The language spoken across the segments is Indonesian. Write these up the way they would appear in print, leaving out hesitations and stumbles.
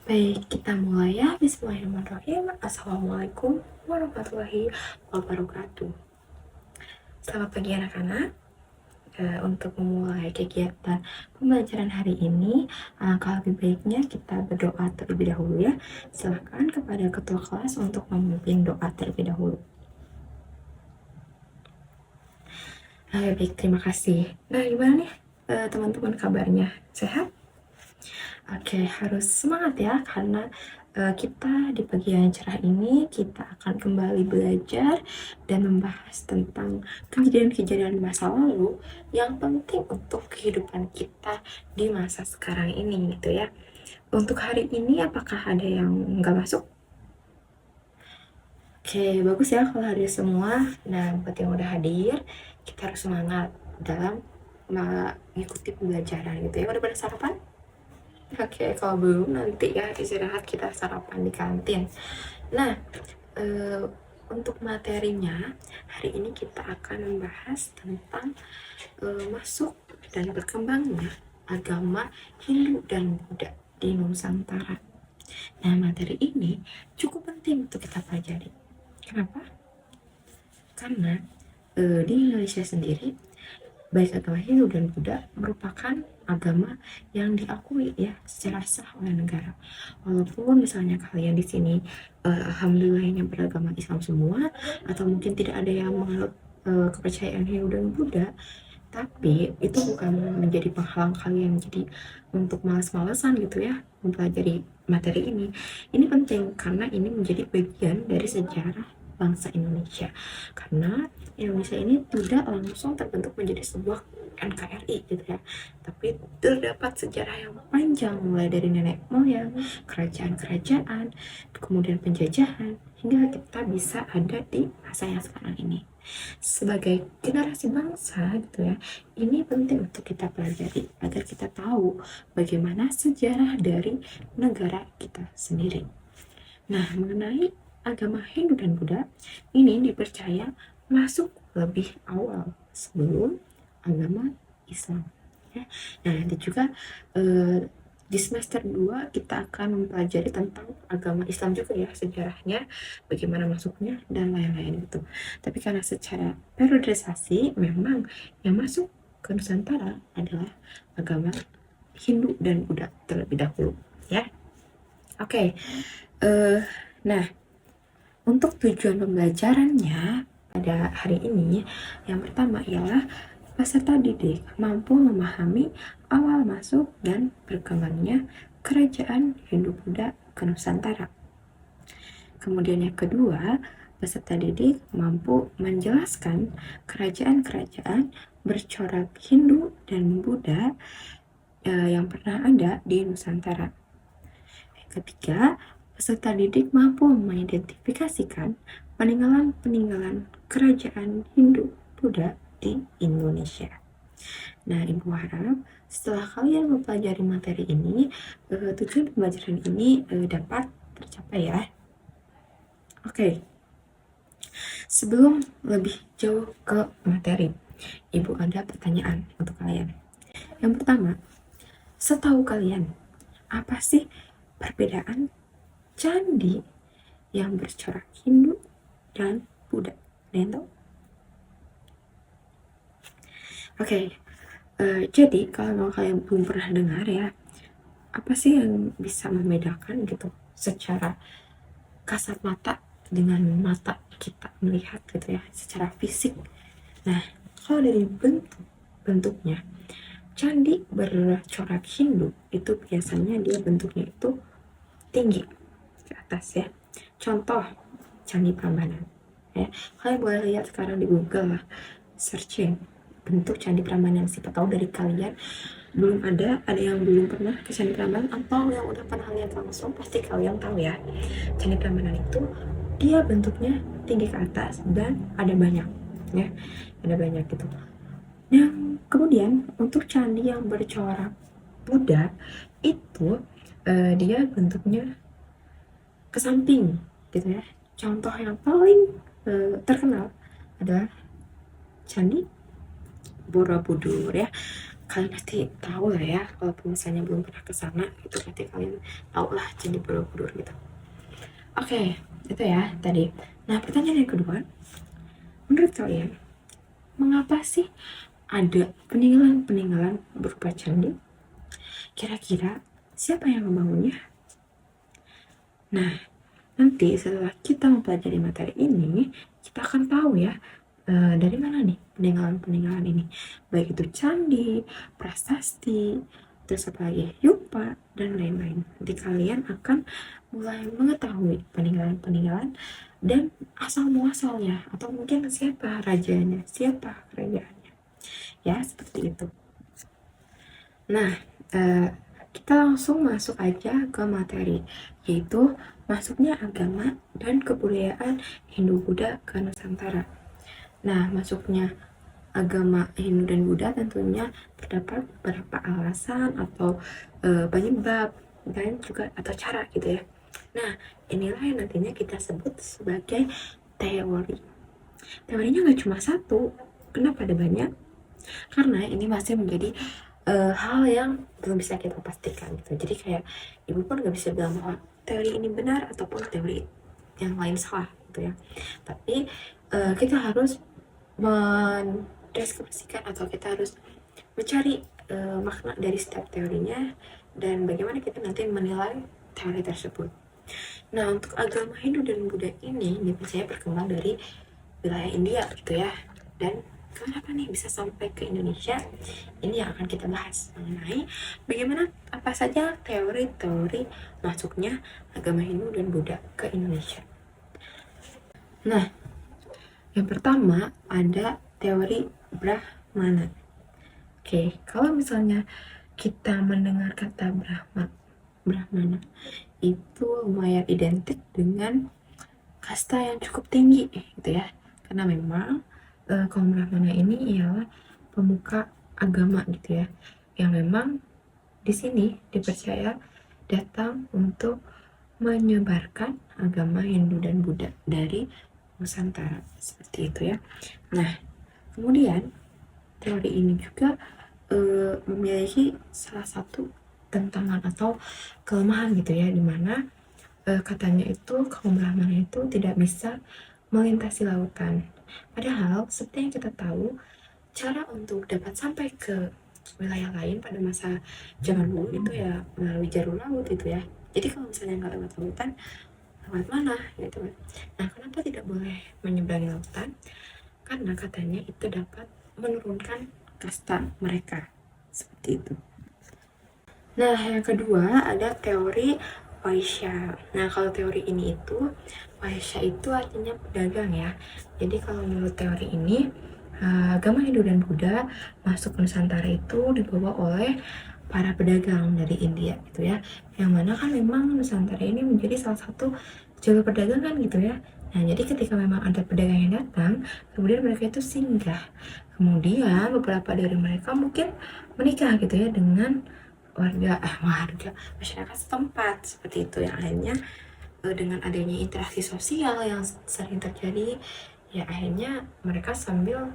Baik, kita mulai ya. Bismillahirrahmanirrahim. Assalamualaikum warahmatullahi wabarakatuh. Selamat pagi anak-anak. Untuk memulai kegiatan pembelajaran hari ini, alangkah lebih baiknya kita berdoa terlebih dahulu ya. Silakan kepada ketua kelas untuk memimpin doa terlebih dahulu. Baik, terima kasih. Nah, gimana nih teman-teman kabarnya? Sehat? Oke, harus semangat ya, karena kita di pagi yang cerah ini kita akan kembali belajar dan membahas tentang kejadian-kejadian masa lalu yang penting untuk kehidupan kita di masa sekarang ini gitu ya. Untuk hari ini apakah ada yang nggak masuk? Oke, bagus ya kalau hadir semua. Nah, buat yang udah hadir, kita harus semangat dalam mengikuti pembelajaran gitu ya. Udah pada sarapan? Oke, kalau belum nanti ya istirahat kita sarapan di kantin. Nah, untuk materinya hari ini kita akan membahas tentang masuk dan berkembangnya agama Hindu dan Buddha di Nusantara. Nah, materi ini cukup penting untuk kita pelajari. Kenapa? Karena di Indonesia sendiri baik agama Hindu dan Buddha merupakan agama yang diakui ya secara sah oleh negara. Walaupun misalnya kalian di sini alhamdulillahnya beragama Islam semua, atau mungkin tidak ada yang menganut kepercayaan Hindu dan Buddha, tapi itu bukan menjadi penghalang kalian jadi untuk malas-malasan gitu ya mempelajari materi ini. Ini penting karena ini menjadi bagian dari sejarah bangsa Indonesia, karena Indonesia ini tidak langsung terbentuk menjadi sebuah NKRI gitu ya, tapi terdapat sejarah yang panjang mulai dari nenek moyang, kerajaan-kerajaan, kemudian penjajahan, hingga kita bisa ada di masa yang sekarang ini. Sebagai generasi bangsa gitu ya, ini penting untuk kita pelajari agar kita tahu bagaimana sejarah dari negara kita sendiri. Nah, mengenai agama Hindu dan Buddha ini dipercaya masuk lebih awal sebelum agama Islam ya. Nah, nanti juga di semester 2 kita akan mempelajari tentang agama Islam juga ya, sejarahnya, bagaimana masuknya dan lain-lain itu. Tapi karena secara periodisasi memang yang masuk ke Nusantara adalah agama Hindu dan Buddha terlebih dahulu ya. Oke. Nah, untuk tujuan pembelajarannya pada hari ini, yang pertama ialah peserta didik mampu memahami awal masuk dan berkembangnya kerajaan Hindu-Buddha ke Nusantara. Kemudian yang kedua, peserta didik mampu menjelaskan kerajaan-kerajaan bercorak Hindu dan Buddha yang pernah ada di Nusantara. Yang ketiga, peserta didik mampu mengidentifikasikan peninggalan-peninggalan kerajaan Hindu Buddha di Indonesia. Nah, Ibu harap setelah kalian mempelajari materi ini, tujuan pembelajaran ini dapat tercapai ya. Oke. Sebelum lebih jauh ke materi, Ibu ada pertanyaan untuk kalian. Yang pertama, setahu kalian, apa sih perbedaan candi yang bercorak Hindu dan Buddha? Ada yang tahu? Oke, jadi kalau kalian belum pernah dengar ya, apa sih yang bisa membedakan gitu secara kasat mata dengan mata kita melihat gitu ya, secara fisik. Nah, kalau dari bentuknya, candi bercorak Hindu itu biasanya dia bentuknya itu tinggi ke atas ya. Contoh Candi Prambanan ya. Kalian boleh lihat sekarang di Google lah, searching bentuk Candi Prambanan. Siapa tahu dari kalian belum ada yang belum pernah ke Candi Prambanan, atau yang udah pernah lihat langsung pasti kalian tahu ya. Candi Prambanan itu dia bentuknya tinggi ke atas dan ada banyak ya, ada banyak gitu. Yang kemudian untuk candi yang bercorak Buddha itu dia bentuknya ke samping gitu ya. Contoh yang paling terkenal adalah Candi Borobudur ya. kalian pasti tahu lah ya, walaupun misalnya belum pernah ke sana itu pasti kalian tahu lah Candi Borobudur gitu. Oke, itu ya tadi. Nah, pertanyaan yang kedua, menurut kalian mengapa sih ada peninggalan-peninggalan berupa candi? Kira-kira siapa yang membangunnya? Nah, nanti setelah kita mempelajari materi ini, kita akan tahu ya dari mana nih peninggalan-peninggalan ini. Baik itu candi, prasasti, terus apa lagi, yupa, dan lain-lain. Nanti kalian akan mulai mengetahui peninggalan-peninggalan dan asal-muasalnya, atau mungkin siapa rajanya, siapa kerajaannya. Ya, seperti itu. Nah, kita langsung masuk aja ke materi, yaitu masuknya agama dan kebudayaan Hindu-Buddha ke Nusantara. Nah, masuknya agama Hindu dan Buddha tentunya terdapat beberapa alasan atau penyebab dan juga atau cara gitu ya. Nah, inilah yang nantinya kita sebut sebagai teori. Teorinya nggak cuma satu, kenapa ada banyak? Karena ini masih menjadi hal yang belum bisa kita pastikan gitu. Jadi kayak ibu pun nggak bisa bilang bahwa teori ini benar ataupun teori yang lain salah gitu ya. Tapi kita harus mendeskripsikan atau kita harus mencari makna dari setiap teorinya dan bagaimana kita nanti menilai teori tersebut. Nah, untuk agama Hindu dan Buddha ini dipercaya berkembang dari wilayah India gitu ya. Dan kenapa nih bisa sampai ke Indonesia? Ini yang akan kita bahas mengenai bagaimana apa saja teori-teori masuknya agama Hindu dan Buddha ke Indonesia. Nah, yang pertama ada teori Brahmana. Oke, kalau misalnya kita mendengar kata Brahmana itu lumayan identik dengan kasta yang cukup tinggi gitu ya. Karena memang kaum Brahmana ini ialah pemuka agama gitu ya, yang memang di sini dipercaya datang untuk menyebarkan agama Hindu dan Buddha dari Nusantara, seperti itu ya. Nah, kemudian teori ini juga memiliki salah satu tentangan atau kelemahan gitu ya, dimana katanya itu kaum Brahmana itu tidak bisa melintasi lautan. Padahal seperti yang kita tahu, cara untuk dapat sampai ke wilayah lain pada masa zaman dulu itu ya melalui jalur laut itu ya. Jadi kalau misalnya nggak lewat lautan, lewat mana gitu kan. Nah, kenapa tidak boleh menyeberangi lautan? Karena katanya itu dapat menurunkan kasta mereka, seperti itu. Nah, yang kedua ada teori Waisya. Nah, kalau teori ini itu Waisya itu artinya pedagang ya. Jadi kalau menurut teori ini agama Hindu dan Buddha masuk ke Nusantara itu dibawa oleh para pedagang dari India gitu ya. Yang mana kan memang Nusantara ini menjadi salah satu jalur perdagangan gitu ya. Nah, jadi ketika memang ada pedagang yang datang, kemudian mereka itu singgah. Kemudian beberapa dari mereka mungkin menikah gitu ya dengan warga masyarakat setempat, seperti itu yang akhirnya dengan adanya interaksi sosial yang sering terjadi ya akhirnya mereka sambil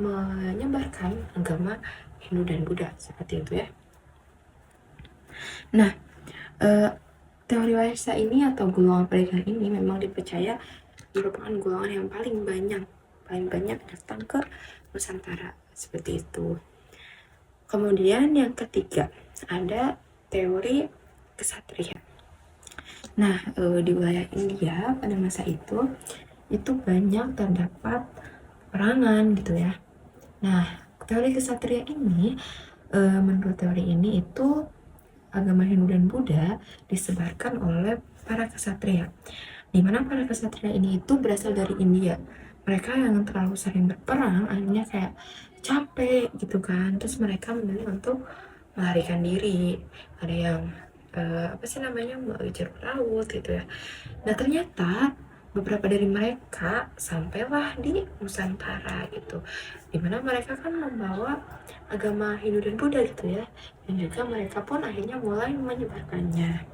menyebarkan agama Hindu dan Buddha, seperti itu ya. Nah, teori Waisa ini atau golongan pedagang ini memang dipercaya merupakan golongan yang paling banyak datang ke Nusantara, seperti itu. Kemudian yang ketiga ada teori kesatria. Nah, di wilayah India pada masa itu banyak terdapat perangan gitu ya. Nah, teori kesatria ini menurut teori ini itu agama Hindu dan Buddha disebarkan oleh para kesatria. Di mana para kesatria ini itu berasal dari India. Mereka yang terlalu sering berperang akhirnya kayak capek gitu kan, terus mereka memilih untuk melarikan diri. Ada yang melalui jalur laut gitu ya. Nah, ternyata beberapa dari mereka sampailah di Nusantara gitu, dimana mereka kan membawa agama Hindu dan Buddha gitu ya, dan juga mereka pun akhirnya mulai menyebarkannya.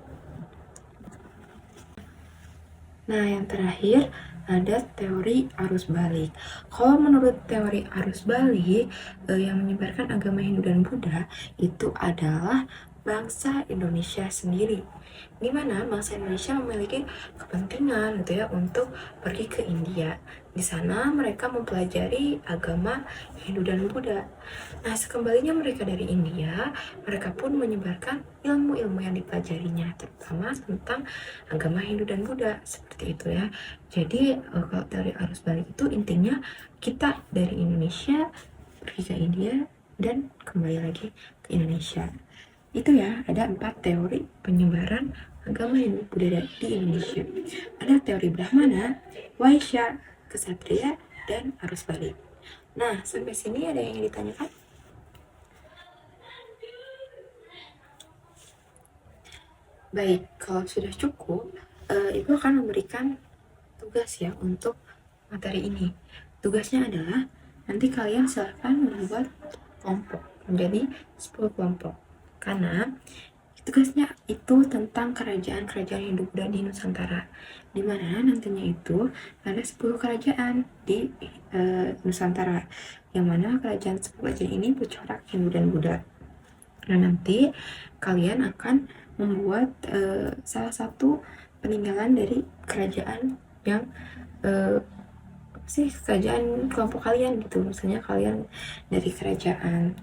Nah, yang terakhir ada teori arus balik. Kalau menurut teori arus balik, yang menyebarkan agama Hindu dan Buddha itu adalah bangsa Indonesia sendiri. Di mana bangsa Indonesia memiliki kepentingan gitu ya untuk pergi ke India. Di sana mereka mempelajari agama Hindu dan Buddha. Nah, sekembalinya mereka dari India, mereka pun menyebarkan ilmu-ilmu yang dipelajarinya, terutama tentang agama Hindu dan Buddha, seperti itu ya. Jadi, kalau teori arus balik itu intinya kita dari Indonesia pergi ke India dan kembali lagi ke Indonesia. Itu ya, ada 4 teori penyebaran agama Hindu Buddha di Indonesia. Ada teori Brahmana, Waisya, Kesatria, dan arus balik. Nah, sampai sini ada yang ingin ditanyakan? Baik, kalau sudah cukup, Ibu akan memberikan tugas ya untuk materi ini. Tugasnya adalah nanti kalian silahkan membuat kelompok menjadi 10 kelompok. Karena tugasnya itu tentang kerajaan-kerajaan Hindu Buddha di Nusantara. Di mana nantinya itu ada 10 kerajaan di Nusantara. Yang mana kerajaan 10 kerajaan ini bercorak Hindu dan Buddha. Nah, nanti kalian akan membuat salah satu peninggalan dari kerajaan yang kerajaan kelompok kalian gitu. Misalnya kalian dari kerajaan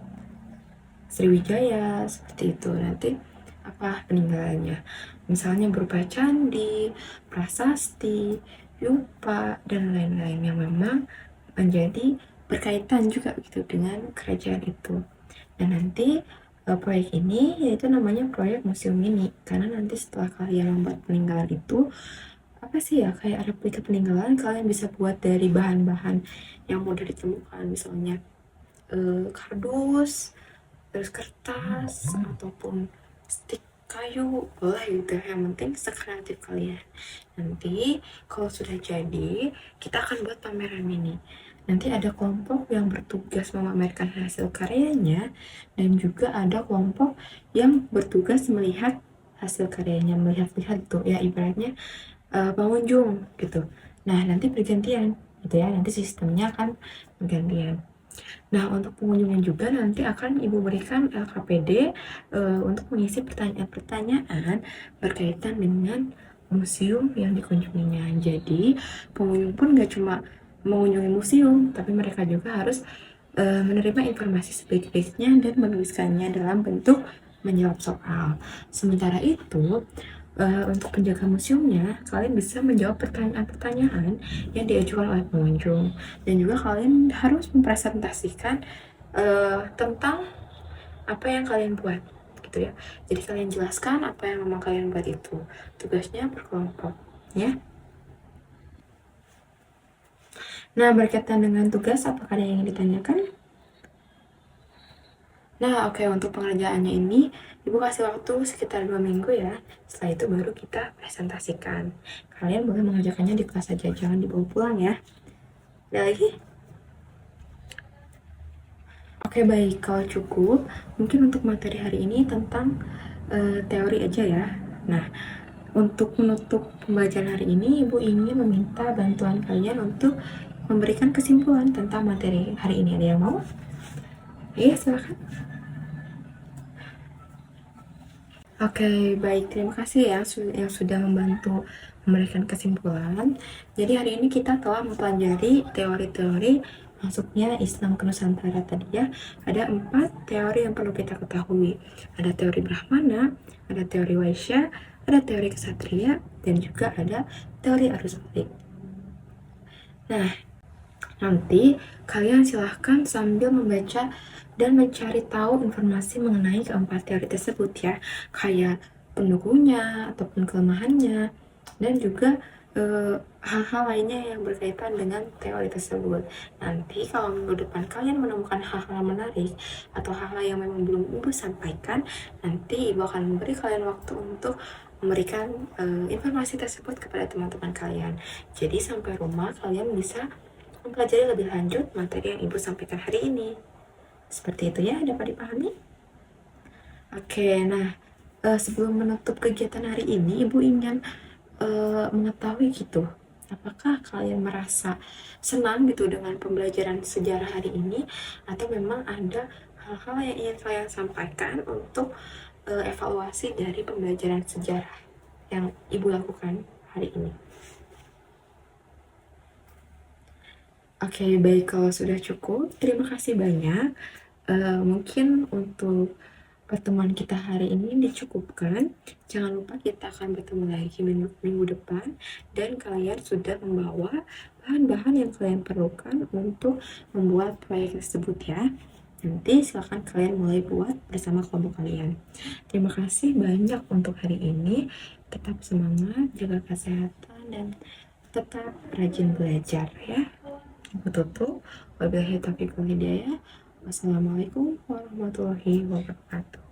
Sriwijaya seperti itu. Nanti apa peninggalannya? Misalnya berupa candi, prasasti, yupa, dan lain-lain yang memang menjadi berkaitan juga gitu dengan kerajaan itu. Dan nanti proyek ini yaitu namanya proyek museum mini, karena nanti setelah kalian membuat peninggalan itu apa sih ya, kayak replika peninggalan kalian bisa buat dari bahan-bahan yang mudah ditemukan, misalnya kardus, terus kertas, ataupun stik kayu, boleh gitu, yang penting sekreatif kalian. Nanti kalau sudah jadi, kita akan buat pameran mini. Nanti ada kelompok yang bertugas memamerkan hasil karyanya, dan juga ada kelompok yang bertugas melihat hasil karyanya, melihat-lihat tuh ya, ibaratnya pengunjung gitu. Nah, nanti bergantian gitu ya, nanti sistemnya akan bergantian. Nah, untuk pengunjungnya juga nanti akan Ibu berikan LKPD untuk mengisi pertanyaan-pertanyaan berkaitan dengan museum yang dikunjunginya. Jadi, pengunjung pun nggak cuma mengunjungi museum, tapi mereka juga harus menerima informasi sebaik-baiknya dan menuliskannya dalam bentuk menjawab soal. Sementara itu, untuk penjaga museumnya, kalian bisa menjawab pertanyaan-pertanyaan yang diajukan oleh pengunjung, dan juga kalian harus mempresentasikan tentang apa yang kalian buat gitu ya. Jadi kalian jelaskan apa yang memang kalian buat itu. Tugasnya berkelompok ya. Nah, berkaitan dengan tugas, apakah ada yang ingin ditanyakan? Nah, oke, untuk pengerjaannya ini Ibu kasih waktu sekitar 2 minggu ya. Setelah itu baru kita presentasikan. Kalian boleh mengerjakannya di kelas saja, jangan dibawa pulang ya. Ada lagi? Oke, baik, kalau cukup, mungkin untuk materi hari ini tentang teori aja ya. Nah, untuk menutup pembelajaran hari ini, Ibu ingin meminta bantuan kalian untuk memberikan kesimpulan tentang materi hari ini. Ada yang mau? Iya, silakan. Oke, baik. Terima kasih ya yang sudah membantu memberikan kesimpulan. Jadi hari ini kita telah mempelajari teori-teori masuknya Islam ke Nusantara tadi ya. Ada 4 teori yang perlu kita ketahui. Ada teori Brahmana, ada teori Waisya, ada teori Kesatria, dan juga ada teori arus balik. Nah, nanti kalian silahkan sambil membaca dan mencari tahu informasi mengenai keempat teori tersebut ya, kayak pendukungnya ataupun kelemahannya, dan juga hal-hal lainnya yang berkaitan dengan teori tersebut. Nanti kalau minggu depan kalian menemukan hal-hal menarik atau hal-hal yang memang belum Ibu sampaikan, nanti Ibu akan memberi kalian waktu untuk memberikan informasi tersebut kepada teman-teman kalian. Jadi sampai rumah kalian bisa mempelajari lebih lanjut materi yang Ibu sampaikan hari ini. Seperti itu ya, dapat dipahami? Oke, nah sebelum menutup kegiatan hari ini, Ibu ingin mengetahui gitu, apakah kalian merasa senang gitu dengan pembelajaran sejarah hari ini, atau memang ada hal-hal yang ingin kalian sampaikan untuk evaluasi dari pembelajaran sejarah yang ibu lakukan hari ini. Oke, baik, kalau sudah cukup, terima kasih banyak. Mungkin untuk pertemuan kita hari ini dicukupkan. Jangan lupa kita akan bertemu lagi minggu depan, dan kalian sudah membawa bahan-bahan yang kalian perlukan untuk membuat proyek tersebut ya. Nanti silakan kalian mulai buat bersama kelompok kalian. Terima kasih banyak untuk hari ini. Tetap semangat, jaga kesehatan, dan tetap rajin belajar ya. Aku tutup. Wabillahi taufiq wal hidayah. Wassalamualaikum warahmatullahi wabarakatuh.